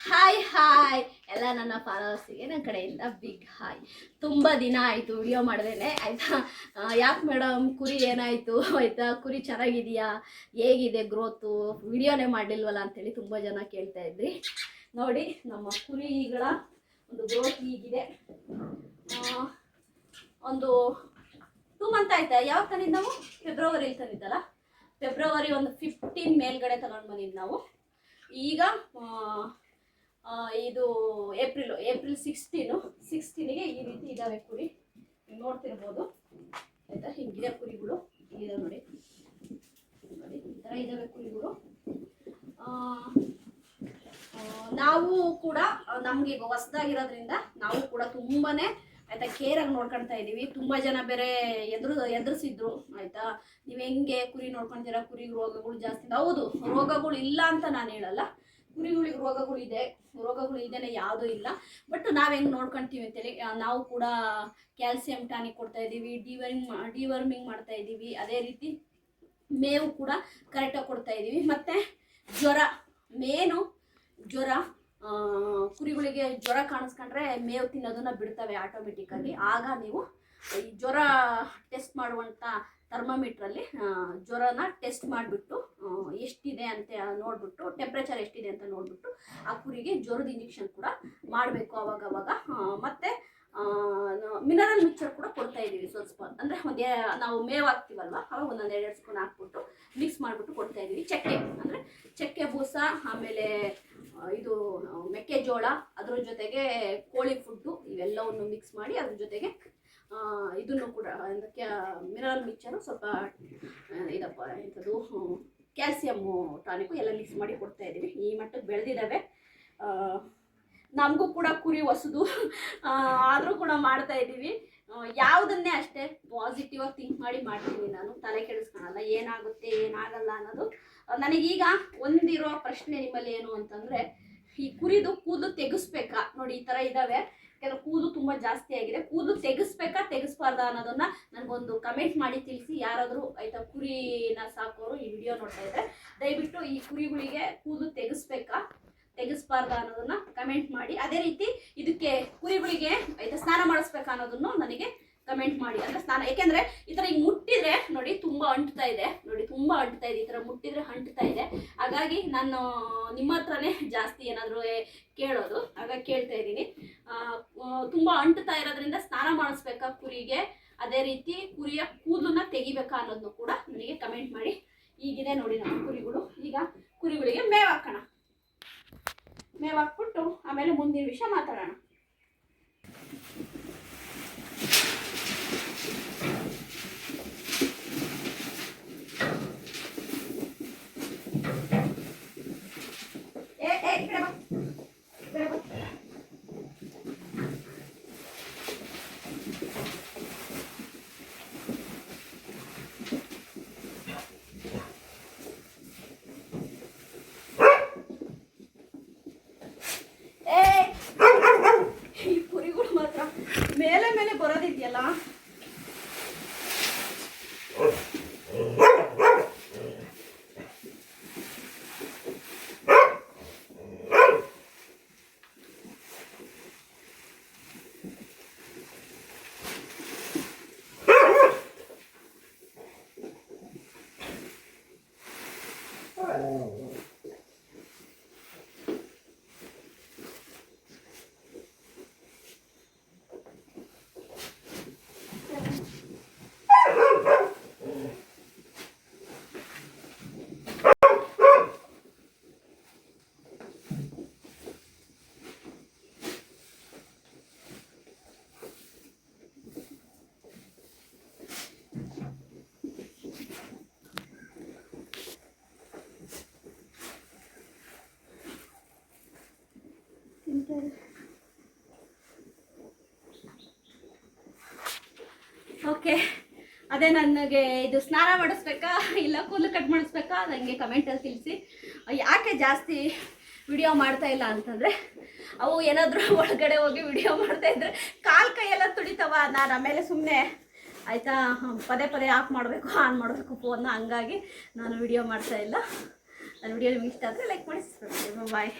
Hi ಎಲ್ಲ ನನ್ನ ಫಾಲೋವರ್ಸಿಗೆ ನನ್ನ ಕಡೆಯಿಂದ ಬಿಗ್ ಹಾಯ್. ತುಂಬ ದಿನ ಆಯಿತು ವಿಡಿಯೋ ಮಾಡಿದೇನೆ ಆಯಿತಾ. ಯಾಕೆ ಮೇಡಮ್ ಕುರಿ ಏನಾಯಿತು ಆಯಿತಾ, ಕುರಿ ಚೆನ್ನಾಗಿದೆಯಾ, ಹೇಗಿದೆ ಗ್ರೋತು, ವಿಡಿಯೋನೇ ಮಾಡಲಿಲ್ವಲ್ಲ ಅಂಥೇಳಿ ತುಂಬ ಜನ ಕೇಳ್ತಾ ಇದ್ರಿ. ನೋಡಿ ನಮ್ಮ ಕುರಿಗಳ ಒಂದು ಗ್ರೋತ್ ಹೀಗಿದೆ. ಒಂದು 2 ಮಂತ್ ಆಯ್ತಾ. ಯಾವಾಗ ತಂದಿದ್ದು ನಾವು? ಫೆಬ್ರವರಿಲಿ ತಂದಿದ್ದಲ್ಲ. ಫೆಬ್ರವರಿ ಒಂದು 15 ಮೇಲ್ಗಡೆ ತಗೊಂಡು ಬಂದಿದ್ದು ನಾವು. ಈಗ ಇದು ಏಪ್ರಿಲ್ 16ಗೆ ಈ ರೀತಿ ಇದ್ದಾವೆ ಕುರಿ. ನೋಡ್ತಿರ್ಬೋದು ಆಯಿತಾ. ಹಿಂಗಿದೆ ಕುರಿಗಳು, ಇಲ್ಲಿದೆ ನೋಡಿ ಈ ಥರ ಇದ್ದಾವೆ ಕುರಿಗಳು. ನಾವು ಕೂಡ ನಮ್ಗೆ ಈಗ ಹೊಸದಾಗಿರೋದ್ರಿಂದ ನಾವು ಕೂಡ ತುಂಬಾನೇ ಆಯ್ತಾ ಕೇರಾಗಿ ನೋಡ್ಕೊಳ್ತಾ ಇದ್ದೀವಿ. ತುಂಬ ಜನ ಬೇರೆ ಎದುರಿಸಿದ್ರು ಆಯ್ತಾ. ನೀವು ಹೆಂಗೆ ಕುರಿ ನೋಡ್ಕೊಳ್ತೀರಾ, ಕುರಿಗೆ ರೋಗಗಳು ಜಾಸ್ತಿ. ಹೌದು, ರೋಗಗಳು ಇಲ್ಲ ಅಂತ ನಾನು ಹೇಳಲ್ಲ, ಕುರಿಗಳಿಗೆ ರೋಗಗಳು ಇದೇನೆ ಯಾವುದೂ ಇಲ್ಲ. ಬಟ್ ನಾವು ಹೆಂಗೆ ನೋಡ್ಕೊಳ್ತೀವಿ ಅಂತೇಳಿ ನಾವು ಕೂಡ ಕ್ಯಾಲ್ಸಿಯಂ ಟಾನಿಕ್ ಕೊಡ್ತಾ ಇದ್ದೀವಿ, ಡಿವರ್ಮಿಂಗ್ ಮಾಡ್ತಾ ಇದ್ದೀವಿ. ಅದೇ ರೀತಿ ಮೇವು ಕೂಡ ಕರೆಕ್ಟಾಗಿ ಕೊಡ್ತಾ ಇದ್ದೀವಿ. ಮತ್ತು ಜ್ವರ ಕುರಿಗಳಿಗೆ ಜ್ವರ ಕಾಣಿಸ್ಕೊಂಡ್ರೆ ಮೇವು ತಿನ್ನೋದನ್ನ ಬಿಡ್ತವೆ ಆಟೋಮೆಟಿಕ್ಕಾಗಿ. ಆಗ ನೀವು ಈ ಜ್ವರ ಟೆಸ್ಟ್ ಮಾಡುವಂಥ ಥರ್ಮೋಮೀಟ್ರಲ್ಲಿ ಜ್ವರನ ಟೆಸ್ಟ್ ಮಾಡಿಬಿಟ್ಟು ಎಷ್ಟಿದೆ ಅಂತ ನೋಡಿಬಿಟ್ಟು, ಟೆಂಪ್ರೇಚರ್ ಎಷ್ಟಿದೆ ಅಂತ ನೋಡಿಬಿಟ್ಟು ಆ ಕುರಿಗೆ ಜ್ವರದ ಇಂಜೆಕ್ಷನ್ ಕೂಡ ಮಾಡಬೇಕು ಅವಾಗವಾಗ. ಮತ್ತು ಮಿನರಲ್ ಮಿಕ್ಚರ್ ಕೂಡ ಕೊಡ್ತಾ ಇದ್ದೀವಿ ಸ್ವಲ್ಪ. ಅಂದರೆ ನಾವು ಮೇವು ಹಾಕ್ತೀವಲ್ವ, ಅವಾಗ 1-2 ಸ್ಪೂನ್ ಹಾಕ್ಬಿಟ್ಟು ಮಿಕ್ಸ್ ಮಾಡಿಬಿಟ್ಟು ಕೊಡ್ತಾ ಇದ್ದೀವಿ. ಚಕ್ಕೆ ಬೂಸ, ಆಮೇಲೆ ಇದು ಮೆಕ್ಕೆಜೋಳ, ಅದ್ರ ಜೊತೆಗೆ ಕೋಳಿ ಫುಡ್ಡು, ಇವೆಲ್ಲವನ್ನು ಮಿಕ್ಸ್ ಮಾಡಿ ಅದ್ರ ಜೊತೆಗೆ ಇದನ್ನು ಕೂಡ ಅದಕ್ಕೆ ಮಿನರಲ್ ಮಿಕ್ಚರು, ಸ್ವಲ್ಪ ಇದಪ್ಪ ಎಂಥದ್ದು ಕ್ಯಾಲ್ಸಿಯಮ್ಮು ಟಾನಿಕು ಎಲ್ಲ ಮಿಕ್ಸ್ ಮಾಡಿ ಕೊಡ್ತಾ ಇದ್ದೀವಿ. ಈ ಮಟ್ಟಕ್ಕೆ ಬೆಳೆದಿದ್ದಾವೆ. ನಮಗೂ ಕೂಡ ಕುರಿ ಹೊಸದು, ಆದರೂ ಕೂಡ ಮಾಡ್ತಾ ಇದ್ದೀವಿ. ಯಾವುದನ್ನೇ ಅಷ್ಟೇ ಪಾಸಿಟಿವ್ ಆಗಿ ಥಿಂಕ್ ಮಾಡಿ ಮಾಡ್ತೀನಿ ನಾನು, ತಲೆ ಕೆಡಿಸ್ಕೊಳಲ್ಲ. ಏನಾಗುತ್ತೆ ಏನಾಗಲ್ಲ ಅನ್ನೋದು ನನಗೀಗ ಒಂದಿರೋ ಪ್ರಶ್ನೆ ನಿಮ್ಮಲ್ಲಿ ಏನು ಅಂತಂದರೆ, ಈ ಕುರಿದು ಕೂದಲು ತೆಗೆಸ್ಬೇಕಾ? ನೋಡಿ ಈ ಥರ ಇದ್ದಾವೆ, ಕೆಲವು ಕೂದಲು ತುಂಬ ಜಾಸ್ತಿ ಆಗಿದೆ. ಕೂದಲು ತೆಗೆಸ್ಬಾರ್ದಾ ಅನ್ನೋದನ್ನ ನನಗೊಂದು ಕಮೆಂಟ್ ಮಾಡಿ ತಿಳಿಸಿ. ಯಾರಾದರೂ ಆಯಿತಾ ಕುರಿನ ಸಾಕೋರು ಈ ವಿಡಿಯೋ ನೋಡ್ತಾ ಇದ್ದರೆ ದಯವಿಟ್ಟು ಈ ಕುರಿಗಳಿಗೆ ಕೂದಲು ತೆಗೆಸ್ಬಾರ್ದಾ ಅನ್ನೋದನ್ನ ಕಮೆಂಟ್ ಮಾಡಿ. ಅದೇ ರೀತಿ ಇದಕ್ಕೆ ಕುರಿಗಳಿಗೆ ಆಯಿತಾ ಸ್ನಾನ ಮಾಡಿಸ್ಬೇಕಾ ಅನ್ನೋದನ್ನು ನನಗೆ ಕಮೆಂಟ್ ಮಾಡಿ. ಅಂದರೆ ಸ್ನಾನ, ಯಾಕೆಂದರೆ ಈ ಥರ ಈಗ ಮುಟ್ಟಿದ್ರೆ ನೋಡಿ ತುಂಬ ಅಂಟ್ತಾ ಇದೆ, ಈ ಥರ ಮುಟ್ಟಿದ್ರೆ ಅಂಟ್ತಾ ಇದೆ. ಹಾಗಾಗಿ ನಾನು ನಿಮ್ಮ ಹತ್ರನೇ ಜಾಸ್ತಿ ಏನಾದರೂ ಕೇಳೋದು, ಹಾಗಾಗಿ ಕೇಳ್ತಾ ಇದ್ದೀನಿ. ತುಂಬ ಅಂಟ್ತಾ ಇರೋದ್ರಿಂದ ಸ್ನಾನ ಮಾಡಿಸ್ಬೇಕಾ ಕುರಿಗೆ, ಅದೇ ರೀತಿ ಕುರಿಯ ಕೂದಲನ್ನ ತೆಗಿಬೇಕಾ ಅನ್ನೋದನ್ನು ಕೂಡ ನನಗೆ ಕಮೆಂಟ್ ಮಾಡಿ. ಈಗಿದೆ ನೋಡಿ ನಮ್ಮ ಕುರಿಗಳು. ಈಗ ಕುರಿಗಳಿಗೆ ಮೇವು ಹಾಕ್ಬಿಟ್ಟು ಆಮೇಲೆ ಮುಂದಿನ ವಿಷಯ ಮಾತಾಡೋಣ. ಈ ಕುರಿಗಳು ಮಾತ್ರ ಮೇಲೆ ಬರೋದಿದೆಯಲ್ಲ, ಓಕೆ. ಅದೇ ನನಗೆ ಇದು ಸ್ನಾನ ಮಾಡಿಸ್ಬೇಕಾ ಇಲ್ಲ ಕೂದಲು ಕಟ್ ಮಾಡಿಸ್ಬೇಕಾ ನನಗೆ ಕಮೆಂಟಲ್ಲಿ ತಿಳಿಸಿ. ಯಾಕೆ ಜಾಸ್ತಿ ವಿಡಿಯೋ ಮಾಡ್ತಾ ಇಲ್ಲ ಅಂತಂದರೆ, ಅವು ಏನಾದರೂ ಒಳಗಡೆ ಹೋಗಿ ವಿಡಿಯೋ ಮಾಡ್ತಾಯಿದ್ರೆ ಕಾಲು ಕೈಯೆಲ್ಲ ತುಳಿತವ. ನಾನು ಆಮೇಲೆ ಸುಮ್ಮನೆ ಆಯಿತಾ ಪದೇ ಆಫ್ ಮಾಡಬೇಕು, ಆನ್ ಮಾಡಬೇಕು ಫೋನ್ನ, ಹಂಗಾಗಿ ನಾನು ವಿಡಿಯೋ ಮಾಡ್ತಾಯಿಲ್ಲ. ನನ್ನ ವಿಡಿಯೋ ನಿಮ್ಗೆ ಇಷ್ಟ ಆದರೆ ಲೈಕ್ ಮಾಡಿ, ಬಾಯ್.